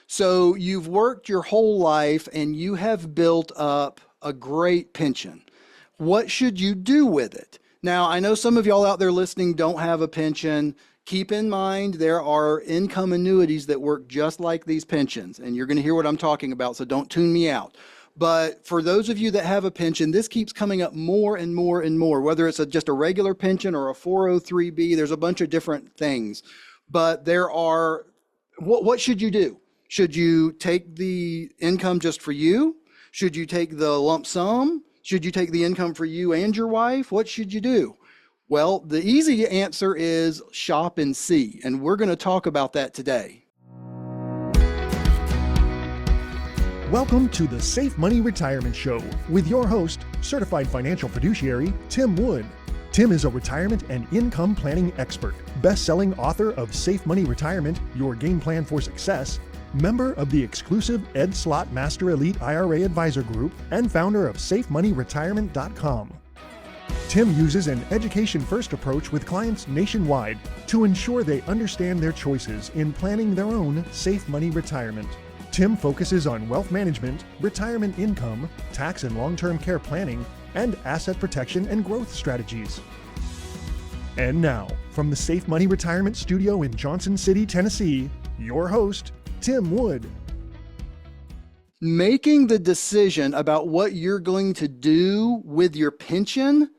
So you've worked your whole life and you have built up a great pension. What should you do with it? Now, I know some of y'all out there listening don't have a pension. Keep in mind there are income annuities that work just like these pensions, and you're going to hear what I'm talking about, so don't tune me out. But for those of you that have a pension, this keeps coming up more and more and more, whether it's just a regular pension or a 403b, there's a bunch of different things. But what should you do? Should you take the income just for you? Should you take the lump sum? Should you take the income for you and your wife? What should you do? Well, the easy answer is shop and see, and we're going to talk about that today. Welcome to the Safe Money Retirement Show with your host, certified financial fiduciary, Tim Wood. Tim is a retirement and income planning expert, best-selling author of Safe Money Retirement, Your Game Plan for Success, member of the exclusive Ed Slott Master Elite IRA Advisor Group, and founder of SafeMoneyRetirement.com. Tim uses an education-first approach with clients nationwide to ensure they understand their choices in planning their own safe money retirement. Tim focuses on wealth management, retirement income, tax and long-term care planning, and asset protection and growth strategies. And now, from the Safe Money Retirement Studio in Johnson City, Tennessee, your host, Tim Wood. Making the decision about what you're going to do with your pension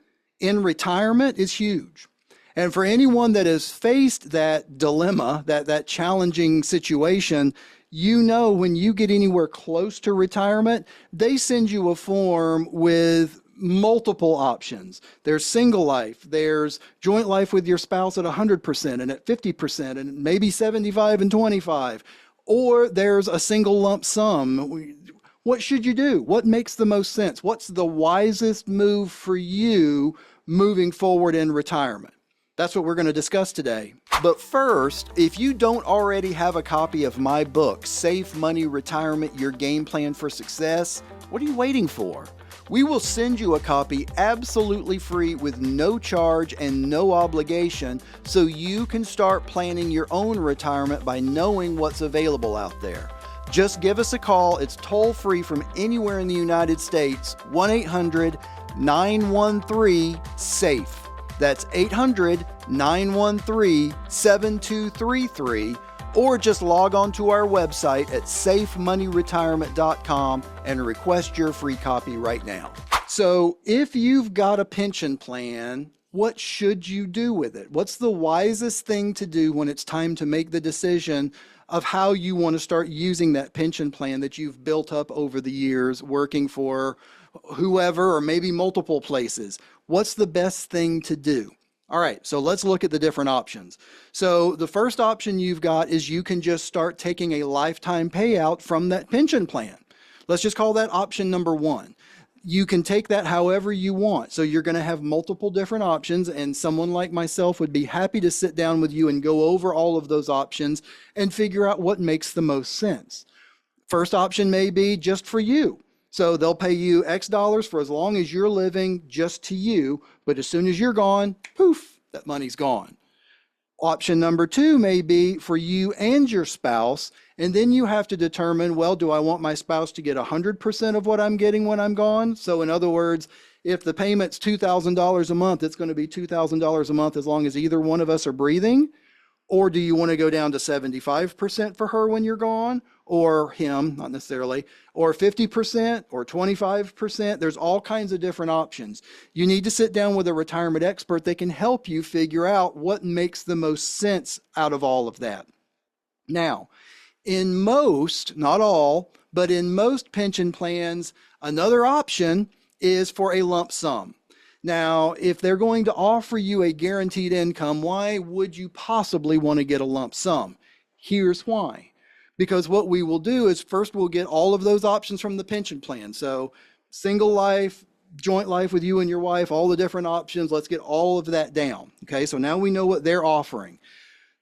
in retirement is huge. And for anyone that has faced that dilemma, that challenging situation, you know when you get anywhere close to retirement, they send you a form with multiple options. There's single life, there's joint life with your spouse at 100% and at 50% and maybe 75 and 25, or there's a single lump sum. What should you do? What makes the most sense? What's the wisest move for you moving forward in retirement? That's what we're going to discuss today. But first, if you don't already have a copy of my book, Safe Money Retirement, Your Game Plan for Success, what are you waiting for? We will send you a copy absolutely free with no charge and no obligation so you can start planning your own retirement by knowing what's available out there. Just give us a call. It's toll-free from anywhere in the United States, 1-800-913-SAFE. That's 800-913-7233, or just log on to our website at safemoneyretirement.com and request your free copy right now. So if you've got a pension plan, what should you do with it? What's the wisest thing to do when it's time to make the decision of how you want to start using that pension plan that you've built up over the years working for whoever or maybe multiple places? What's the best thing to do? All right, so let's look at the different options. So the first option you've got is you can just start taking a lifetime payout from that pension plan. Let's just call that option number one. You can take that however you want. So you're going to have multiple different options, and someone like myself would be happy to sit down with you and go over all of those options and figure out what makes the most sense. First option may be just for you. So they'll pay you X dollars for as long as you're living, just to you, but as soon as you're gone, poof, that money's gone. Option number two may be for you and your spouse, and then you have to determine, well, do I want my spouse to get 100% of what I'm getting when I'm gone? So in other words, if the payment's $2,000 a month, it's going to be $2,000 a month as long as either one of us are breathing. Or do you want to go down to 75% for her when you're gone, or him, not necessarily, or 50% or 25%? There's all kinds of different options. You need to sit down with a retirement expert that can help you figure out what makes the most sense out of all of that. Now, in most, not all, but in most pension plans, another option is for a lump sum. Now, if they're going to offer you a guaranteed income, why would you possibly want to get a lump sum? Here's why. Because what we will do is first we'll get all of those options from the pension plan. So single life, joint life with you and your wife, all the different options, let's get all of that down. Okay, so now we know what they're offering.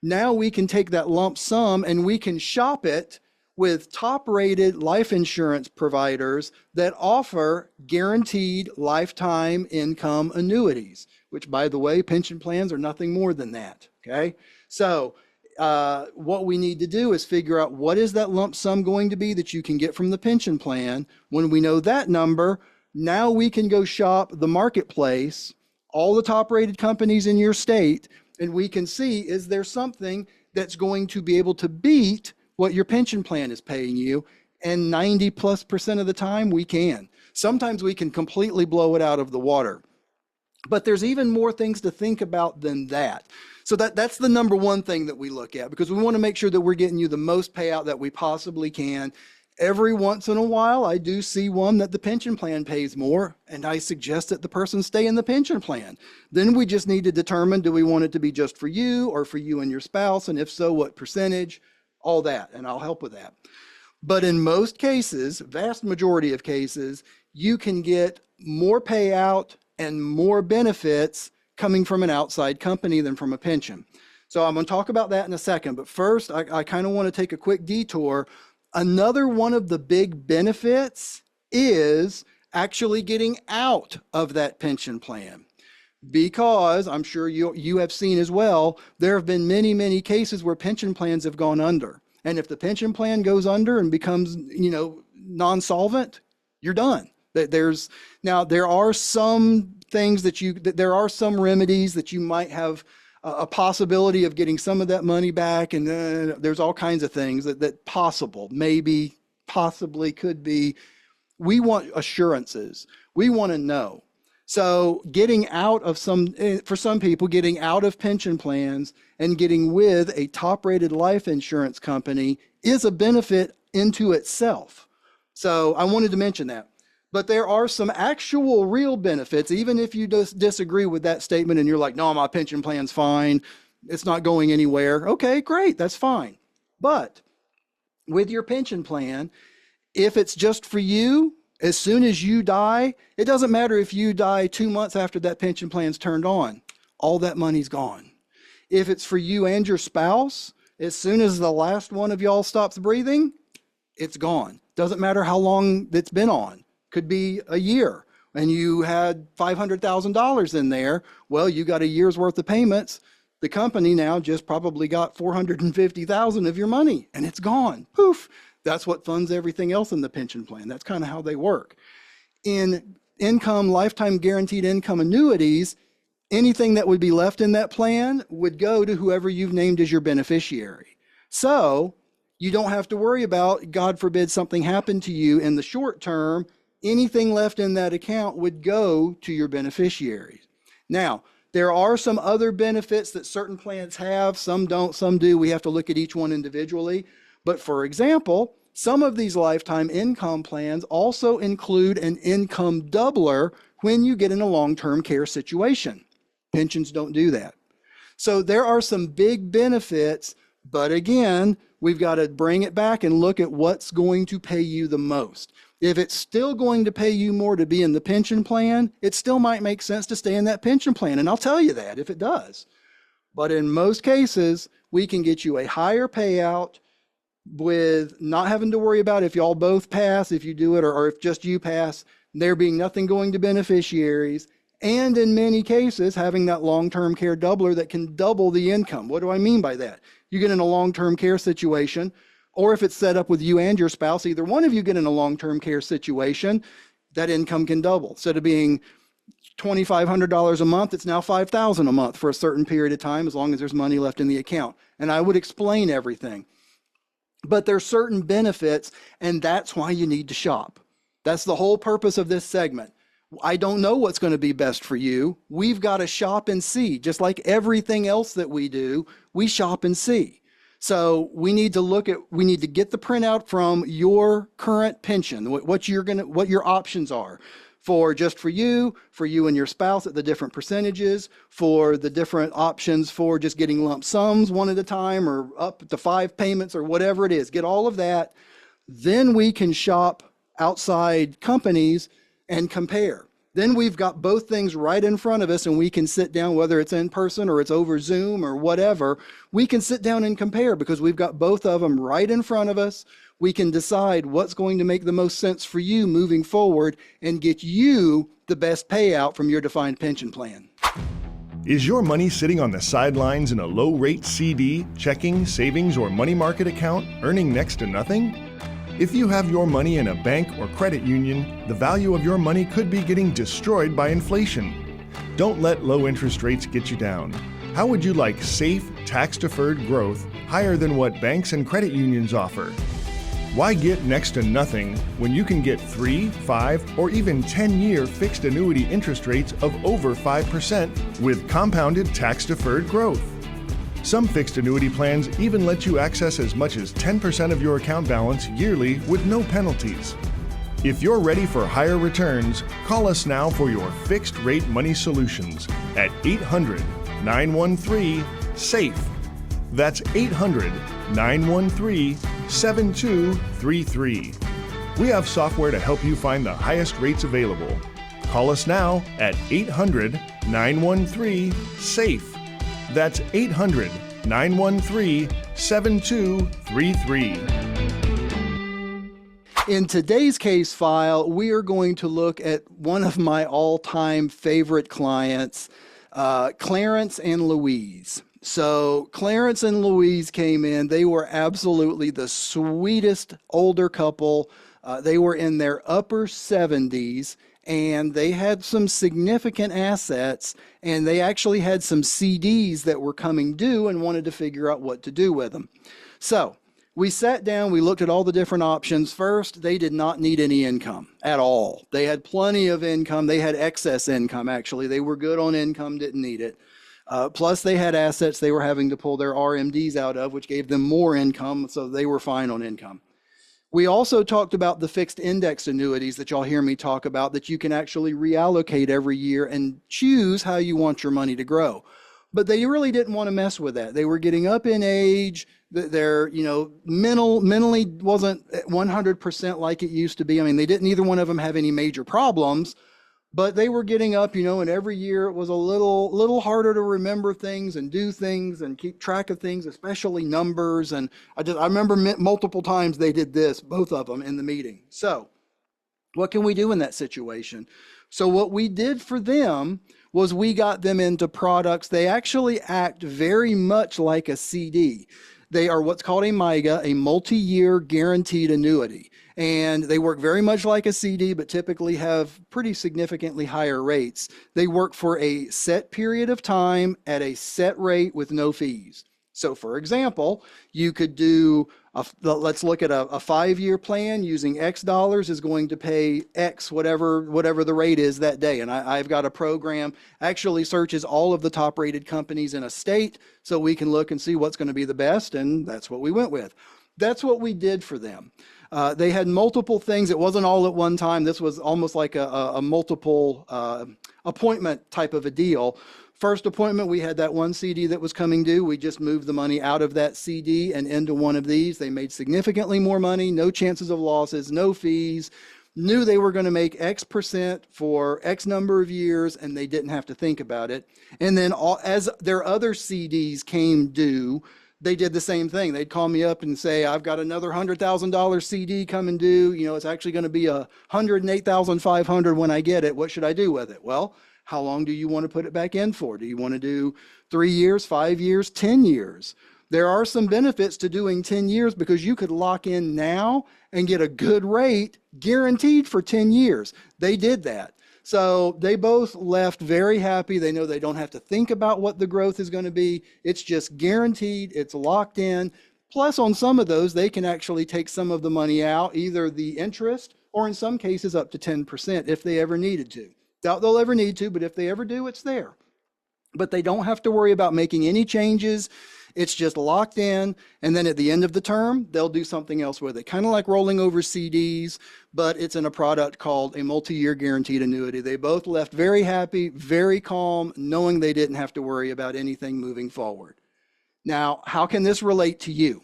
Now we can take that lump sum and we can shop it with top-rated life insurance providers that offer guaranteed lifetime income annuities, which, by the way, pension plans are nothing more than that, okay? So what we need to do is figure out what is that lump sum going to be that you can get from the pension plan. When we know that number, now we can go shop the marketplace, all the top rated companies in your state, and we can see, is there something that's going to be able to beat what your pension plan is paying you? And 90+% of the time we can. Sometimes we can completely blow it out of the water. But there's even more things to think about than that. So that's the number one thing that we look at, because we want to make sure that we're getting you the most payout that we possibly can. Every once in a while, I do see one that the pension plan pays more, and I suggest that the person stay in the pension plan. Then we just need to determine, do we want it to be just for you or for you and your spouse? And if so, what percentage? All that, and I'll help with that. But in most cases, vast majority of cases, you can get more payout and more benefits coming from an outside company than from a pension. So I'm going to talk about that in a second. But first, I kind of want to take a quick detour. Another one of the big benefits is actually getting out of that pension plan. Because I'm sure you have seen as well, there have been many, many cases where pension plans have gone under. And if the pension plan goes under and becomes, non-solvent, you're done. There are some things there are some remedies that you might have a possibility of getting some of that money back. And there's all kinds of things that possibly could be. We want assurances. We want to know. So getting out of for some people, getting out of pension plans and getting with a top-rated life insurance company is a benefit into itself. So I wanted to mention that. But there are some actual real benefits, even if you disagree with that statement and you're like, no, my pension plan's fine, it's not going anywhere. Okay, great, that's fine. But with your pension plan, if it's just for you, as soon as you die, it doesn't matter if you die 2 months after that pension plan's turned on, all that money's gone. If it's for you and your spouse, as soon as the last one of y'all stops breathing, it's gone. Doesn't matter how long it's been on. Could be a year, and you had $500,000 in there. Well, you got a year's worth of payments. The company now just probably got $450,000 of your money, and it's gone. Poof. That's what funds everything else in the pension plan. That's kind of how they work. In lifetime guaranteed income annuities, anything that would be left in that plan would go to whoever you've named as your beneficiary. So you don't have to worry about, God forbid, something happened to you in the short term. Anything left in that account would go to your beneficiaries. Now, there are some other benefits that certain plans have. Some don't, some do. We have to look at each one individually. But for example, some of these lifetime income plans also include an income doubler when you get in a long-term care situation. Pensions don't do that. So there are some big benefits, but again, we've got to bring it back and look at what's going to pay you the most. If it's still going to pay you more to be in the pension plan, it still might make sense to stay in that pension plan. And I'll tell you that if it does. But in most cases, we can get you a higher payout with not having to worry about if y'all both pass, if you do it, or if just you pass, there being nothing going to beneficiaries, and in many cases, having that long-term care doubler that can double the income. What do I mean by that? You get in a long-term care situation, or if it's set up with you and your spouse, either one of you get in a long-term care situation, that income can double. Instead of being $2,500 a month, it's now $5,000 a month for a certain period of time, as long as there's money left in the account. And I would explain everything. But there's certain benefits, and that's why you need to shop. That's the whole purpose of this segment. I don't know what's going to be best for you. We've got to shop and see. Just like everything else that we do, we shop and see. So we need to get the printout from your current pension, what your options are. For you and your spouse at the different percentages, for the different options for just getting lump sums one at a time or up to 5 payments or whatever it is. Get all of that. Then we can shop outside companies and compare. Then we've got both things right in front of us, and we can sit down, whether it's in person or it's over Zoom or whatever, we can sit down and compare because we've got both of them right in front of us. We can decide what's going to make the most sense for you moving forward and get you the best payout from your defined pension plan. Is your money sitting on the sidelines in a low-rate CD, checking, savings, or money market account, earning next to nothing? If you have your money in a bank or credit union, the value of your money could be getting destroyed by inflation. Don't let low interest rates get you down. How would you like safe, tax-deferred growth higher than what banks and credit unions offer? Why get next to nothing when you can get 3, 5, or even 10-year fixed annuity interest rates of over 5% with compounded tax-deferred growth? Some fixed annuity plans even let you access as much as 10% of your account balance yearly with no penalties. If you're ready for higher returns, call us now for your fixed rate money solutions at 800-913-SAFE. That's 800-913-7233. We have software to help you find the highest rates available. Call us now at 800-913-SAFE. That's 800-913-7233. In today's case file, we are going to look at one of my all-time favorite clients, Clarence and Louise. So Clarence and Louise came in. They were absolutely the sweetest older couple. They were in their upper 70s, and they had some significant assets, and they actually had some CDs that were coming due and wanted to figure out what to do with them. So we sat down, we looked at all the different options. First, they did not need any income at all. They had plenty of income. They had excess income, actually. They were good on income, didn't need it. Plus, they had assets they were having to pull their RMDs out of, which gave them more income, so they were fine on income. We also talked about the fixed index annuities that y'all hear me talk about that you can actually reallocate every year and choose how you want your money to grow. But they really didn't want to mess with that. They were getting up in age. Their, mentally wasn't 100% like it used to be. I mean, neither one of them have any major problems, but they were getting up, and every year it was a little harder to remember things and do things and keep track of things, especially numbers. And I remember multiple times they did this, both of them in the meeting. So what can we do in that situation? So what we did for them was we got them into products. They actually act very much like a CD. They are what's called a MYGA, a multi-year guaranteed annuity. And they work very much like a CD, but typically have pretty significantly higher rates. They work for a set period of time at a set rate with no fees. So for example, you could do, let's look at a 5-year plan using X dollars is going to pay X, whatever the rate is that day. And I've got a program actually searches all of the top rated companies in a state so we can look and see what's going to be the best. And that's what we went with. That's what we did for them. They had multiple things. It wasn't all at one time. This was almost like a multiple appointment type of a deal. First appointment, we had that one CD that was coming due. We just moved the money out of that CD and into one of these. They made significantly more money, no chances of losses, no fees, knew they were going to make X% for X number of years, and they didn't have to think about it. And then as their other CDs came due, they did the same thing. They'd call me up and say, I've got another $100,000 CD coming due. It's actually going to be $108,500 when I get it. What should I do with it? Well, how long do you want to put it back in for? Do you want to do 3 years, 5 years, 10 years? There are some benefits to doing 10 years because you could lock in now and get a good rate guaranteed for 10 years. They did that. So they both left very happy. They know they don't have to think about what the growth is going to be. It's just guaranteed. It's locked in. Plus, on some of those, they can actually take some of the money out, either the interest or in some cases up to 10% if they ever needed to. Doubt they'll ever need to, but if they ever do, it's there. But they don't have to worry about making any changes. It's just locked in, and then at the end of the term, they'll do something else with it. Kind of like rolling over CDs, but it's in a product called a multi-year guaranteed annuity. They both left very happy, very calm, knowing they didn't have to worry about anything moving forward. Now, how can this relate to you?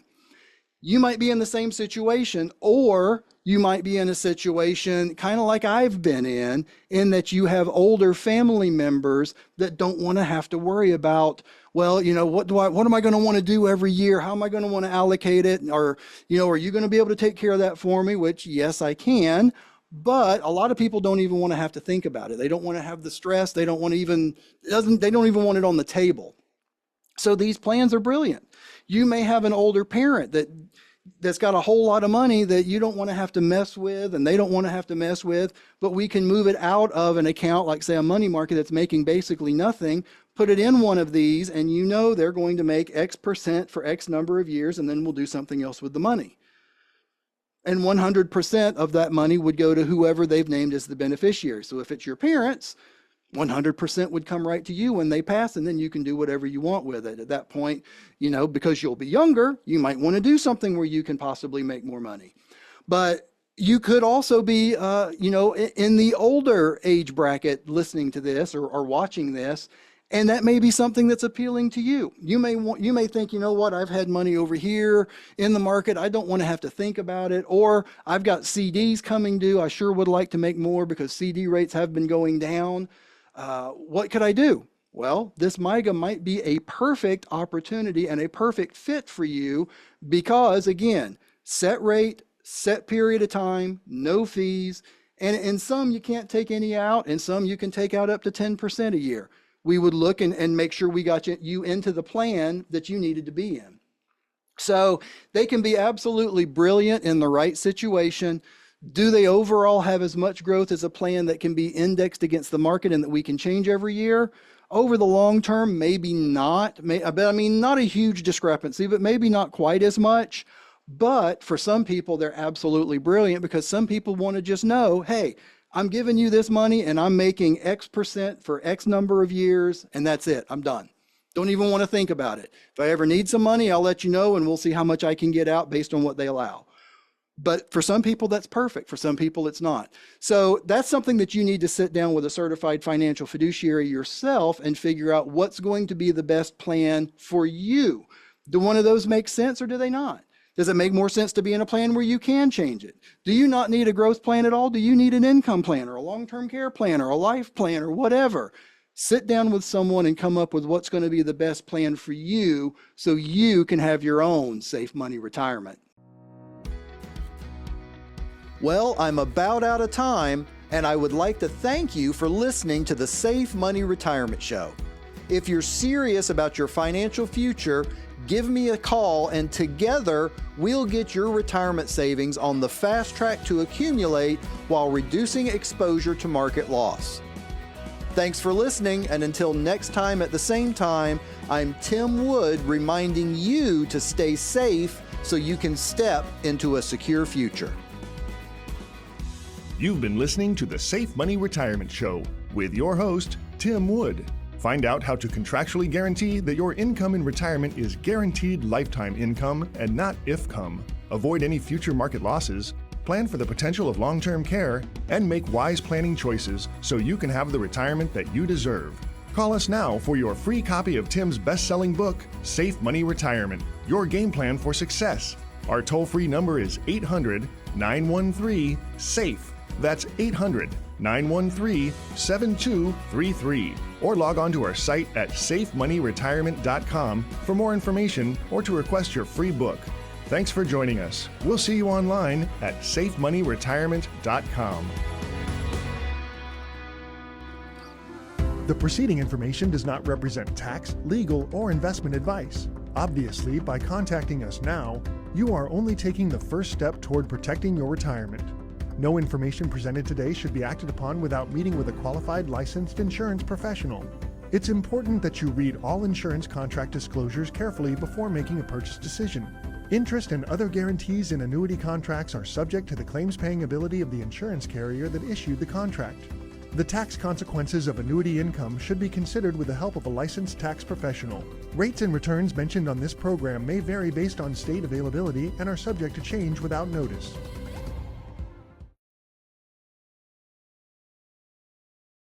You might be in the same situation, or you might be in a situation kind of like I've been in that you have older family members that don't want to have to worry about, well, what am I going to want to do every year? How am I going to want to allocate it? Or, are you going to be able to take care of that for me? Which, yes, I can. But a lot of people don't even want to have to think about it. They don't want to have the stress. They don't want to even, they don't even want it on the table. So these plans are brilliant. You may have an older parent that's got a whole lot of money that you don't want to have to mess with, and they don't want to have to mess with, but we can move it out of an account, like say a money market that's making basically nothing, put it in one of these, and you know they're going to make X percent for X number of years, and then we'll do something else with the money. And 100% of that money would go to whoever they've named as the beneficiary. So if it's your parents, 100% would come right to you when they pass, and then you can do whatever you want with it. At that point, because you'll be younger, you might want to do something where you can possibly make more money. But you could also be, in the older age bracket listening to this or watching this, and that may be something that's appealing to you. You may think, I've had money over here in the market. I don't want to have to think about it. Or I've got CDs coming due. I sure would like to make more because CD rates have been going down. What could I do? Well, this MYGA might be a perfect opportunity and a perfect fit for you because, again, set rate, set period of time, no fees, and in some you can't take any out, and some you can take out up to 10% a year. We would look and make sure we got you into the plan that you needed to be in. So they can be absolutely brilliant in the right situation. Do they overall have as much growth as a plan that can be indexed against the market and that we can change every year? Over the long term, maybe not. Not a huge discrepancy, but maybe not quite as much. But for some people, they're absolutely brilliant because some people want to just know, hey, I'm giving you this money and I'm making X percent for X number of years, and that's it. I'm done. Don't even want to think about it. If I ever need some money, I'll let you know, and we'll see how much I can get out based on what they allow. But for some people, that's perfect. For some people, it's not. So that's something that you need to sit down with a certified financial fiduciary yourself and figure out what's going to be the best plan for you. Do one of those make sense or do they not? Does it make more sense to be in a plan where you can change it? Do you not need a growth plan at all? Do you need an income plan or a long-term care plan or a life plan or whatever? Sit down with someone and come up with what's going to be the best plan for you so you can have your own safe money retirement. Well, I'm about out of time, and I would like to thank you for listening to the Safe Money Retirement Show. If you're serious about your financial future, give me a call, and together we'll get your retirement savings on the fast track to accumulate while reducing exposure to market loss. Thanks for listening, and until next time at the same time, I'm Tim Wood reminding you to stay safe so you can step into a secure future. You've been listening to the Safe Money Retirement Show with your host, Tim Wood. Find out how to contractually guarantee that your income in retirement is guaranteed lifetime income and not if-come. Avoid any future market losses, plan for the potential of long-term care, and make wise planning choices so you can have the retirement that you deserve. Call us now for your free copy of Tim's best-selling book, Safe Money Retirement, Your Game Plan for Success. Our toll-free number is 800-913-SAFE. That's 800-913-7233. Or log on to our site at safemoneyretirement.com for more information or to request your free book. Thanks for joining us. We'll see you online at safemoneyretirement.com. The preceding information does not represent tax, legal, or investment advice. Obviously, by contacting us now, you are only taking the first step toward protecting your retirement. No information presented today should be acted upon without meeting with a qualified licensed insurance professional. It's important that you read all insurance contract disclosures carefully before making a purchase decision. Interest and other guarantees in annuity contracts are subject to the claims-paying ability of the insurance carrier that issued the contract. The tax consequences of annuity income should be considered with the help of a licensed tax professional. Rates and returns mentioned on this program may vary based on state availability and are subject to change without notice.